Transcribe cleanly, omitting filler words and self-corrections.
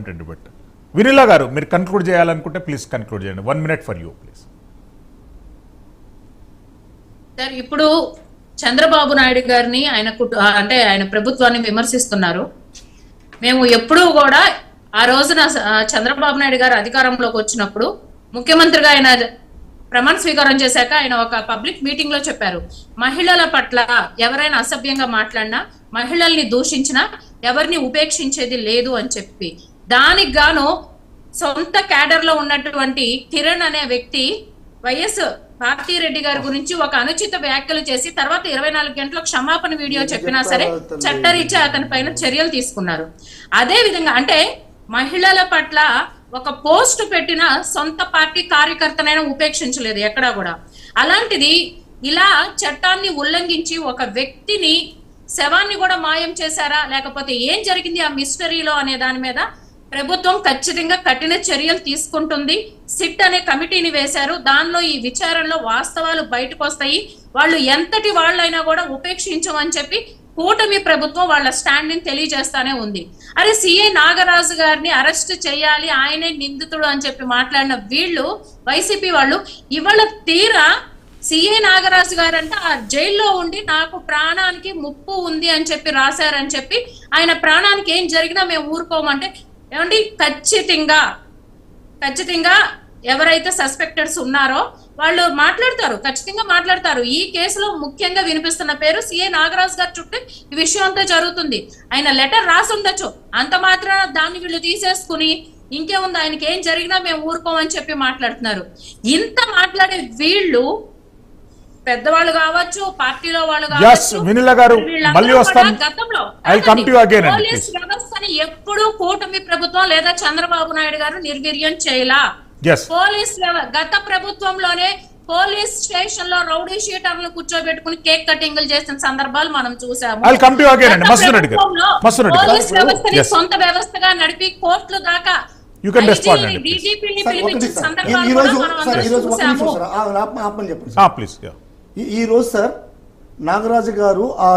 ఏంటండి బట్ వినిలా గారు మీరు కన్క్లూడ్ చేయాలనుకుంటే ప్లీజ్ కన్క్లూడ్ చేయండి. 1 minute for you please. Sir, ఇప్పుడు చంద్రబాబు నాయుడు గారిని ఆయన ప్రభుత్వాన్ని విమర్శిస్తున్నారు. మేము ఎప్పుడూ కూడా ఆ రోజున చంద్రబాబు నాయుడు గారు అధికారంలోకి వచ్చినప్పుడు ముఖ్యమంత్రిగా ఆయన ప్రమాణ స్వీకారం చేశాక ఆయన ఒక పబ్లిక్ మీటింగ్ లో చెప్పారు, మహిళల పట్ల ఎవరైనా అసభ్యంగా మాట్లాడినా, మహిళల్ని దూషించినా ఎవరిని ఉపేక్షించేది లేదు అని చెప్పి, దానికి గాను సొంత క్యాడర్ లో ఉన్నటువంటి కిరణ్ అనే వ్యక్తి వైఎస్ భారతీరెడ్డి గారి గురించి ఒక అనుచిత వ్యాఖ్యలు చేసి తర్వాత 24 గంటల క్షమాపణ వీడియో చెప్పినా సరే చట్టరీత్యా అతని పైన చర్యలు తీసుకున్నారు. అదే విధంగా అంటే మహిళల పట్ల ఒక పోస్ట్ పెట్టిన సొంత పార్టీ కార్యకర్తనైనా ఉపేక్షించలేదు ఎక్కడా కూడా. అలాంటిది ఇలా చట్టాన్ని ఉల్లంఘించి ఒక వ్యక్తిని శవాన్ని కూడా మాయం చేశారా లేకపోతే ఏం జరిగింది ఆ మిస్టరీలో అనే దాని మీద ప్రభుత్వం ఖచ్చితంగా కఠిన చర్యలు తీసుకుంటుంది. సిట్ అనే కమిటీని వేశారు. దానిలో ఈ విచారణలో వాస్తవాలు బయటకు వస్తాయి. వాళ్ళు ఎంతటి వాళ్ళైనా కూడా ఉపేక్షించమని చెప్పి కూటమి ప్రభుత్వం వాళ్ళ స్టాండింగ్ తెలియజేస్తానే ఉంది. అరే సిఐ నాగరాజు గారిని అరెస్ట్ చేయాలి, ఆయనే నిందితుడు అని చెప్పి మాట్లాడిన వీళ్ళు వైసీపీ వాళ్ళు ఇవాళ తీరా సిఐ నాగరాజు గారు అంటే ఆ జైల్లో ఉండి నాకు ప్రాణానికి ముప్పు ఉంది అని చెప్పి రాశారని చెప్పి ఆయన ప్రాణానికి ఏం జరిగినా మేము ఊరుకోమంటే ఏమండి ఖచ్చితంగా ఎవరైతే సస్పెక్టెడ్స్ ఉన్నారో వాళ్ళు ఖచ్చితంగా మాట్లాడతారు. ఈ కేసులో ముఖ్యంగా వినిపిస్తున్న పేరు సిఐ నాగరాజు గారి చుట్టూ ఈ విషయం అంతా జరుగుతుంది. ఆయన లెటర్ రాసి ఉండొచ్చు, అంత మాత్రాన దాన్ని వీళ్ళు తీసేసుకుని ఇంకేముంది ఆయనకి ఏం జరిగినా మేము ఊరుకోమని చెప్పి మాట్లాడుతున్నారు. ఇంత మాట్లాడే వీళ్ళు పెద్దవాళ్ళు కావచ్చు, పార్టీలో వాళ్ళు కావచ్చు, పోలీస్ వ్యవస్థని ఎప్పుడు కూటమి ప్రభుత్వం లేదా చంద్రబాబు నాయుడు గారు నిర్వీర్యం చేయలా. పోలీస్ గత ప్రభుత్వంలోనే పోలీస్ స్టేషన్ లో రౌడీ షీటర్లు కూర్చోబెట్టుకుని కేక్ కటింగ్లు చేసిన సందర్భాలు మనం చూసాము. పోలీస్ వ్యవస్థని సొంత వ్యవస్థగా నడిపి కోర్టులు దాకా డీజీపీని పిలిపించిన సందర్భాలు ఈ రోజు సార్ నాగరాజు గారు ఆ